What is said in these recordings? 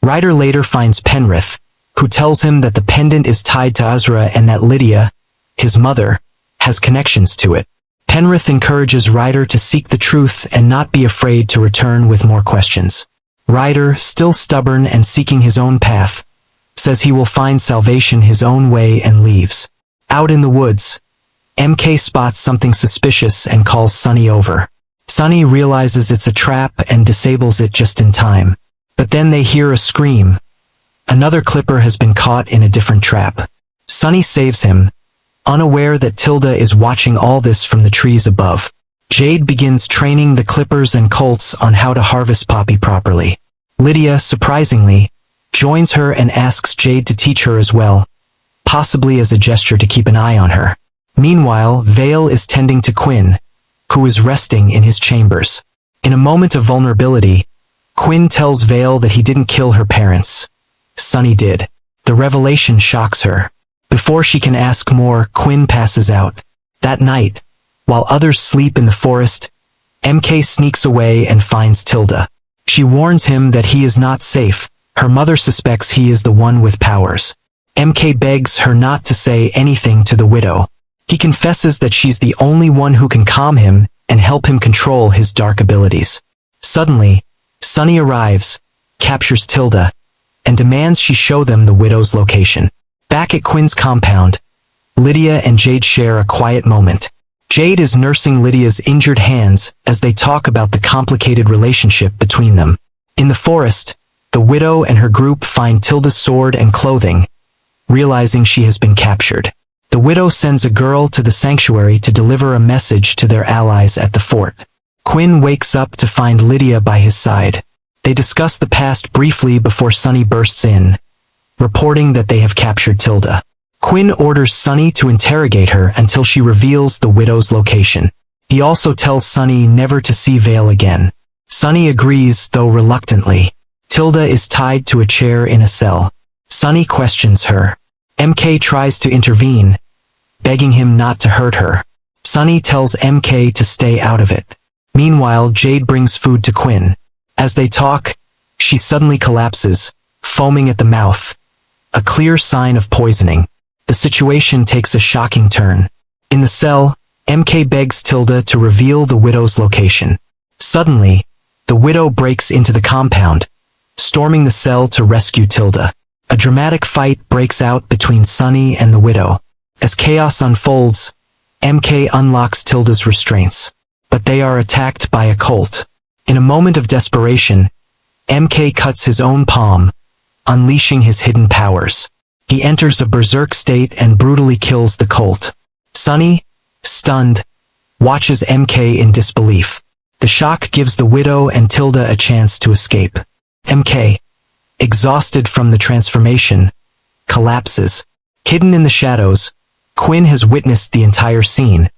Ryder later finds Penrith, who tells him that the pendant is tied to Ezra and that Lydia, his mother, has connections to it. Penrith encourages Ryder to seek the truth and not be afraid to return with more questions. Ryder, still stubborn and seeking his own path, says he will find salvation his own way and leaves. Out in the woods, MK spots something suspicious and calls Sunny over. Sunny realizes it's a trap and disables it just in time. But then they hear a scream. Another clipper has been caught in a different trap. Sunny saves him, unaware that Tilda is watching all this from the trees above. Jade begins training the clippers and colts on how to harvest poppy properly. Lydia, surprisingly, joins her and asks Jade to teach her as well, possibly as a gesture to keep an eye on her. Meanwhile, Vale is tending to Quinn, who is resting in his chambers. In a moment of vulnerability, Quinn tells Vale that he didn't kill her parents. Sunny did. The revelation shocks her. Before she can ask more, Quinn passes out. That night, while others sleep in the forest, MK sneaks away and finds Tilda. She warns him that he is not safe. Her mother suspects he is the one with powers. MK begs her not to say anything to the widow. He confesses that she's the only one who can calm him and help him control his dark abilities. Suddenly, Sunny arrives, captures Tilda, and demands she show them the widow's location. Back at Quinn's compound, Lydia and Jade share a quiet moment. Jade is nursing Lydia's injured hands as they talk about the complicated relationship between them. In the forest, the widow and her group find Tilda's sword and clothing, realizing she has been captured. The widow sends a girl to the sanctuary to deliver a message to their allies at the fort. Quinn wakes up to find Lydia by his side. They discuss the past briefly before Sunny bursts in, reporting that they have captured Tilda. Quinn orders Sunny to interrogate her until she reveals the widow's location. He also tells Sunny never to see Vale again. Sunny agrees, though reluctantly. Tilda is tied to a chair in a cell. Sunny questions her. MK tries to intervene, begging him not to hurt her. Sunny tells MK to stay out of it. Meanwhile, Jade brings food to Quinn. As they talk, she suddenly collapses, foaming at the mouth, a clear sign of poisoning. The situation takes a shocking turn. In the cell, MK begs Tilda to reveal the widow's location. Suddenly, the widow breaks into the compound, storming the cell to rescue Tilda. A dramatic fight breaks out between Sunny and the widow. As chaos unfolds, MK unlocks Tilda's restraints, but they are attacked by a cult. In a moment of desperation, MK cuts his own palm, unleashing his hidden powers. He enters a berserk state and brutally kills the cult. Sunny, stunned, watches MK in disbelief. The shock gives the widow and Tilda a chance to escape. MK, exhausted from the transformation, collapses. Hidden in the shadows, Quinn has witnessed the entire scene,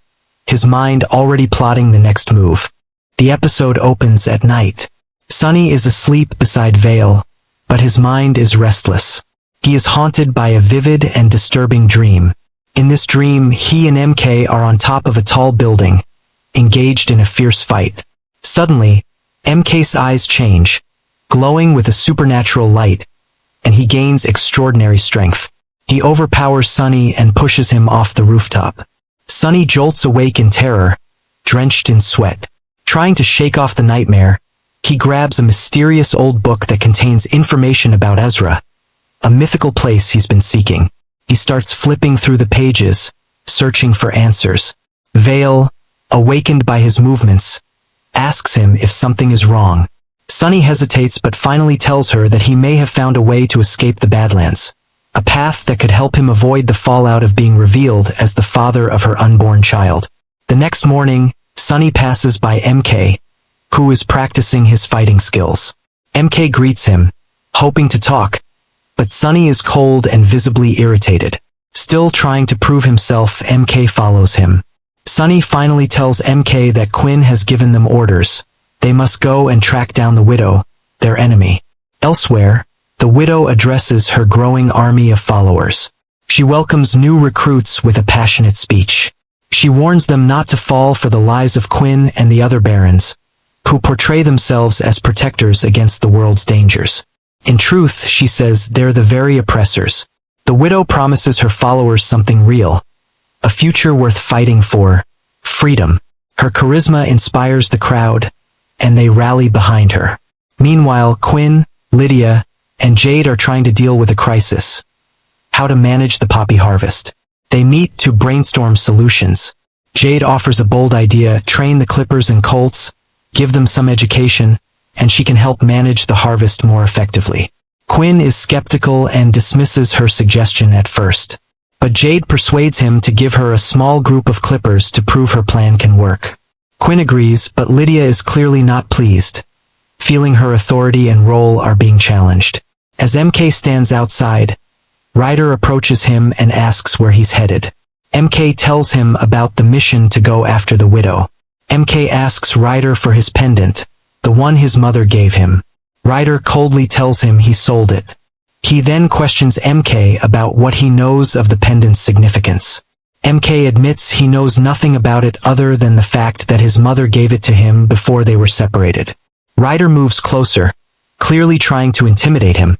his mind already plotting the next move. The episode opens at night. Sunny is asleep beside Vale, but his mind is restless. He is haunted by a vivid and disturbing dream. In this dream, he and MK are on top of a tall building, engaged in a fierce fight. Suddenly, MK's eyes change, glowing with a supernatural light, and he gains extraordinary strength. He overpowers Sunny and pushes him off the rooftop. Sunny jolts awake in terror, drenched in sweat. Trying to shake off the nightmare, he grabs a mysterious old book that contains information about Ezra, a mythical place he's been seeking. He starts flipping through the pages, searching for answers. Vale, awakened by his movements, asks him if something is wrong. Sunny hesitates but finally tells her that he may have found a way to escape the Badlands, a path that could help him avoid the fallout of being revealed as the father of her unborn child. The next morning, Sunny passes by MK, who is practicing his fighting skills. MK greets him, hoping to talk, but Sunny is cold and visibly irritated. Still trying to prove himself, MK follows him. Sunny finally tells MK that Quinn has given them orders. They must go and track down the widow, their enemy. Elsewhere, the widow addresses her growing army of followers. She welcomes new recruits with a passionate speech. She warns them not to fall for the lies of Quinn and the other barons, who portray themselves as protectors against the world's dangers. In truth, she says, they're the very oppressors. The widow promises her followers something real, a future worth fighting for, freedom. Her charisma inspires the crowd, and they rally behind her. Meanwhile, Quinn, Lydia, and Jade are trying to deal with a crisis: how to manage the poppy harvest. They meet to brainstorm solutions. Jade offers a bold idea: train the clippers and colts, give them some education, and she can help manage the harvest more effectively. Quinn is skeptical and dismisses her suggestion at first, but Jade persuades him to give her a small group of clippers to prove her plan can work. Quinn agrees, but Lydia is clearly not pleased, feeling her authority and role are being challenged. As MK stands outside, Ryder approaches him and asks where he's headed. MK tells him about the mission to go after the widow. MK asks Ryder for his pendant, the one his mother gave him. Ryder coldly tells him he sold it. He then questions MK about what he knows of the pendant's significance. MK admits he knows nothing about it other than the fact that his mother gave it to him before they were separated. Ryder moves closer, clearly trying to intimidate him,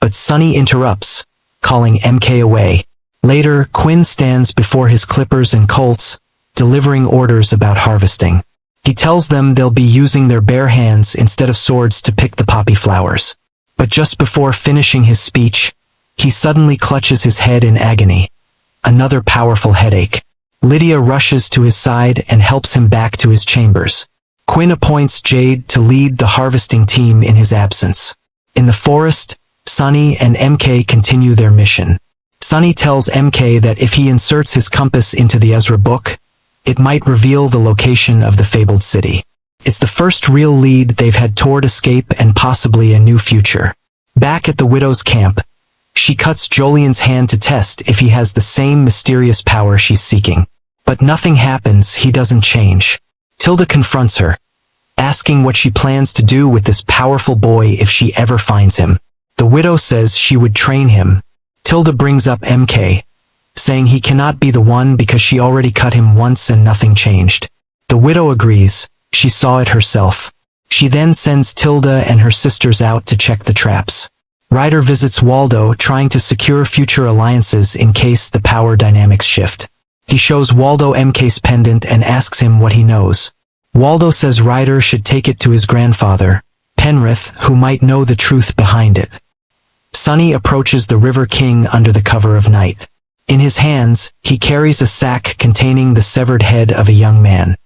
but Sunny interrupts, calling MK away. Later, Quinn stands before his clippers and colts, delivering orders about harvesting. He tells them they'll be using their bare hands instead of swords to pick the poppy flowers. But just before finishing his speech, he suddenly clutches his head in agony. Another powerful headache. Lydia rushes to his side and helps him back to his chambers. Quinn appoints Jade to lead the harvesting team in his absence. In the forest, Sunny and MK continue their mission. Sunny tells MK that if he inserts his compass into the Ezra book, it might reveal the location of the fabled city. It's the first real lead they've had toward escape and possibly a new future. Back at the widow's camp, she cuts Jolien's hand to test if he has the same mysterious power she's seeking. But nothing happens, he doesn't change. Tilda confronts her, asking what she plans to do with this powerful boy if she ever finds him. The widow says she would train him. Tilda brings up MK, saying he cannot be the one because she already cut him once and nothing changed. The widow agrees, she saw it herself. She then sends Tilda and her sisters out to check the traps. Ryder visits Waldo, trying to secure future alliances in case the power dynamics shift. He shows Waldo MK's pendant and asks him what he knows. Waldo says Ryder should take it to his grandfather, Penrith, who might know the truth behind it. Sunny approaches the River King under the cover of night. In his hands, he carries a sack containing the severed head of a young man.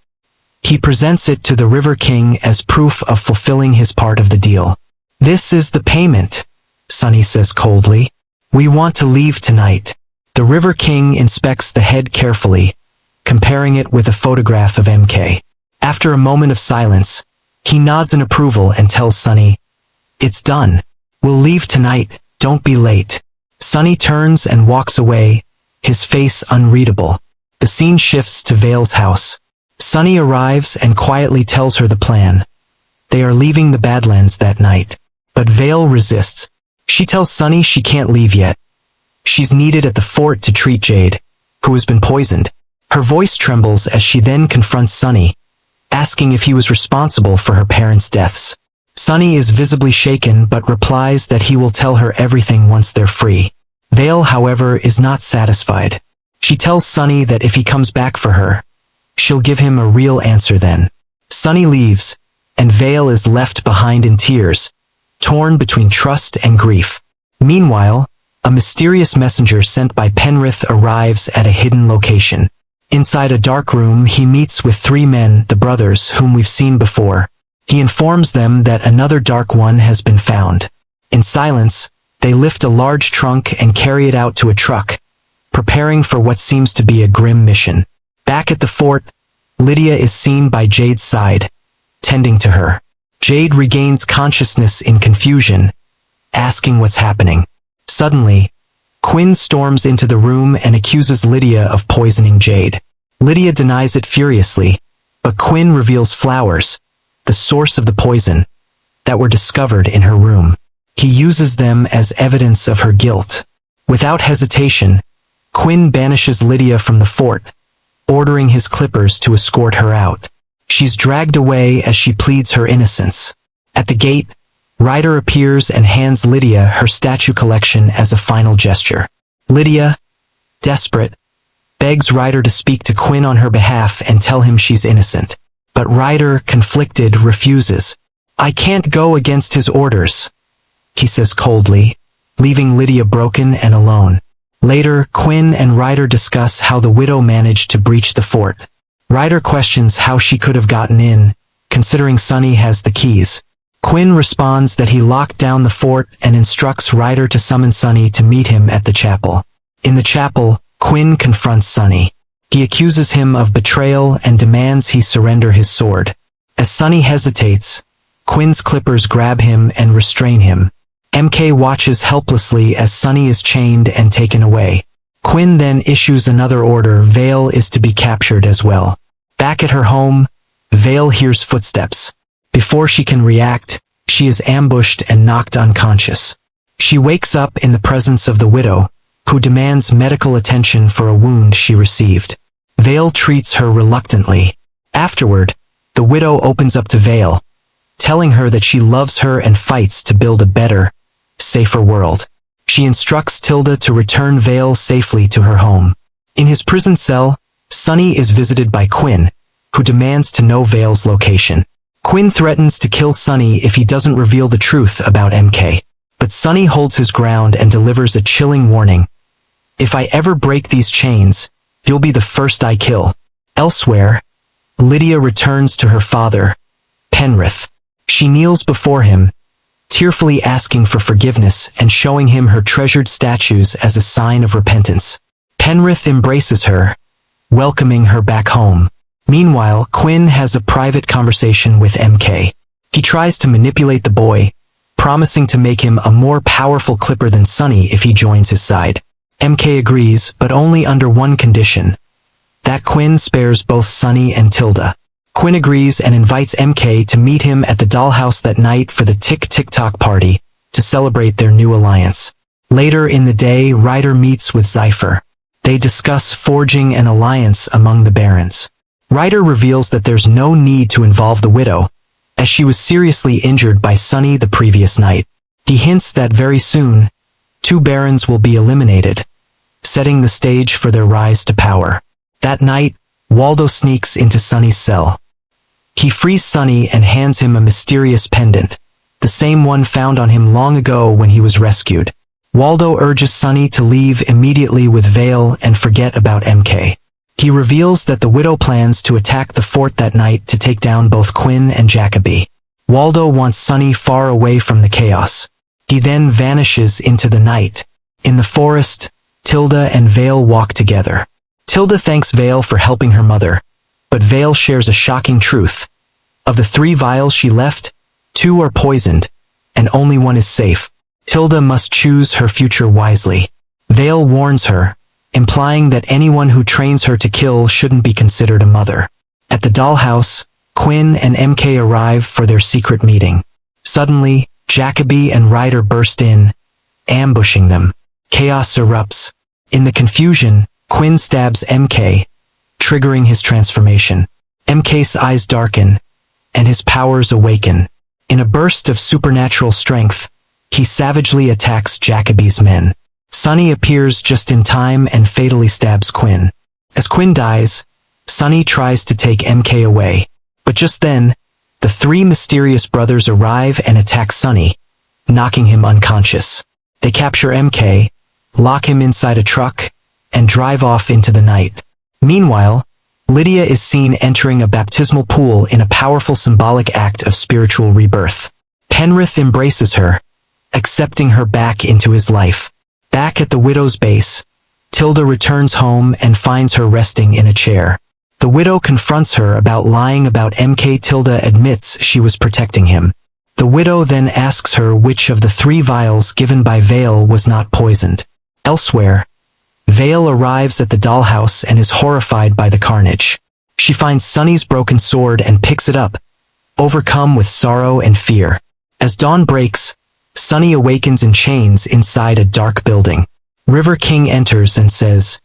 He presents it to the River King as proof of fulfilling his part of the deal. "This is the payment," Sunny says coldly. "We want to leave tonight." The River King inspects the head carefully, comparing it with a photograph of MK. After a moment of silence, he nods in approval and tells Sunny, "It's done. We'll leave tonight, don't be late." Sunny turns and walks away, his face unreadable. The scene shifts to Vale's house. Sunny arrives and quietly tells her the plan. They are leaving the Badlands that night. But Vale resists. She tells Sunny she can't leave yet. She's needed at the fort to treat Jade, who has been poisoned. Her voice trembles as she then confronts Sunny, asking if he was responsible for her parents' deaths. Sunny is visibly shaken but replies that he will tell her everything once they're free. Vale, however, is not satisfied. She tells Sunny that if he comes back for her, she'll give him a real answer then. Sunny leaves, and Vale is left behind in tears, torn between trust and grief. Meanwhile, a mysterious messenger sent by Penrith arrives at a hidden location. Inside a dark room, he meets with three men, the brothers whom we've seen before. He informs them that another Dark One has been found. In silence, they lift a large trunk and carry it out to a truck, preparing for what seems to be a grim mission. Back at the fort, Lydia is seen by Jade's side, tending to her. Jade regains consciousness in confusion, asking what's happening. Suddenly, Quinn storms into the room and accuses Lydia of poisoning Jade. Lydia denies it furiously, but Quinn reveals flowers, the source of the poison, that were discovered in her room. He uses them as evidence of her guilt. Without hesitation, Quinn banishes Lydia from the fort, ordering his clippers to escort her out. She's dragged away as she pleads her innocence. At the gate, Ryder appears and hands Lydia her statue collection as a final gesture. Lydia, desperate, begs Ryder to speak to Quinn on her behalf and tell him she's innocent. But Ryder, conflicted, refuses. "I can't go against his orders," he says coldly, leaving Lydia broken and alone. Later, Quinn and Ryder discuss how the widow managed to breach the fort. Ryder questions how she could have gotten in, considering Sunny has the keys. Quinn responds that he locked down the fort and instructs Ryder to summon Sunny to meet him at the chapel. In the chapel, Quinn confronts Sunny. He accuses him of betrayal and demands he surrender his sword. As Sunny hesitates, Quinn's clippers grab him and restrain him. MK watches helplessly as Sunny is chained and taken away. Quinn then issues another order. Vale is to be captured as well. Back at her home, Vale hears footsteps. Before she can react, she is ambushed and knocked unconscious. She wakes up in the presence of the widow, who demands medical attention for a wound she received. Vale treats her reluctantly. Afterward, the widow opens up to Vale, telling her that she loves her and fights to build a better, safer world. She instructs Tilda to return Vale safely to her home. In his prison cell, Sunny is visited by Quinn, who demands to know Vale's location. Quinn threatens to kill Sunny if he doesn't reveal the truth about MK. But Sunny holds his ground and delivers a chilling warning. "If I ever break these chains, you'll be the first I kill." Elsewhere, Lydia returns to her father, Penrith. She kneels before him, tearfully asking for forgiveness and showing him her treasured statues as a sign of repentance. Penrith embraces her, welcoming her back home. Meanwhile, Quinn has a private conversation with MK. He tries to manipulate the boy, promising to make him a more powerful clipper than Sunny if he joins his side. MK agrees, but only under one condition: that Quinn spares both Sunny and Tilda. Quinn agrees and invites MK to meet him at the dollhouse that night for the Tick-Tick-Tock party, to celebrate their new alliance. Later in the day, Ryder meets with Zephyr. They discuss forging an alliance among the barons. Ryder reveals that there's no need to involve the widow, as she was seriously injured by Sunny the previous night. He hints that very soon, two barons will be eliminated, setting the stage for their rise to power. That night, Waldo sneaks into Sunny's cell. He frees Sunny and hands him a mysterious pendant, the same one found on him long ago when he was rescued. Waldo urges Sunny to leave immediately with Vale and forget about MK. He reveals that the widow plans to attack the fort that night to take down both Quinn and Jacoby. Waldo wants Sunny far away from the chaos. He then vanishes into the night. In the forest, Tilda and Vale walk together. Tilda thanks Vale for helping her mother, but Vale shares a shocking truth. Of the 3 vials she left, 2 are poisoned, and only one is safe. Tilda must choose her future wisely. Vale warns her, implying that anyone who trains her to kill shouldn't be considered a mother. At the dollhouse, Quinn and MK arrive for their secret meeting. Suddenly, Jacoby and Ryder burst in, ambushing them. Chaos erupts. In the confusion, Quinn stabs MK, triggering his transformation. MK's eyes darken, and his powers awaken. In a burst of supernatural strength, he savagely attacks Jacoby's men. Sunny appears just in time and fatally stabs Quinn. As Quinn dies, Sunny tries to take MK away. But just then, the 3 mysterious brothers arrive and attack Sunny, knocking him unconscious. They capture MK, lock him inside a truck, and drive off into the night. Meanwhile, Lydia is seen entering a baptismal pool in a powerful symbolic act of spiritual rebirth. Penrith embraces her, accepting her back into his life. Back at the widow's base, Tilda returns home and finds her resting in a chair. The widow confronts her about lying about MK. Tilda admits she was protecting him. The widow then asks her which of the 3 vials given by Vale was not poisoned. Elsewhere, Vale arrives at the dollhouse and is horrified by the carnage. She finds Sunny's broken sword and picks it up, overcome with sorrow and fear. As dawn breaks, Sunny awakens in chains inside a dark building. River King enters and says,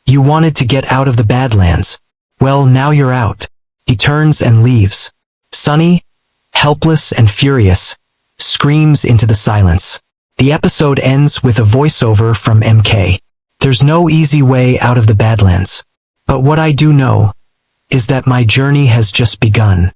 "You wanted to get out of the Badlands. Well, now you're out." He turns and leaves. Sunny, helpless and furious, screams into the silence. The episode ends with a voiceover from MK. There's no easy way out of the Badlands. But what I do know is that my journey has just begun.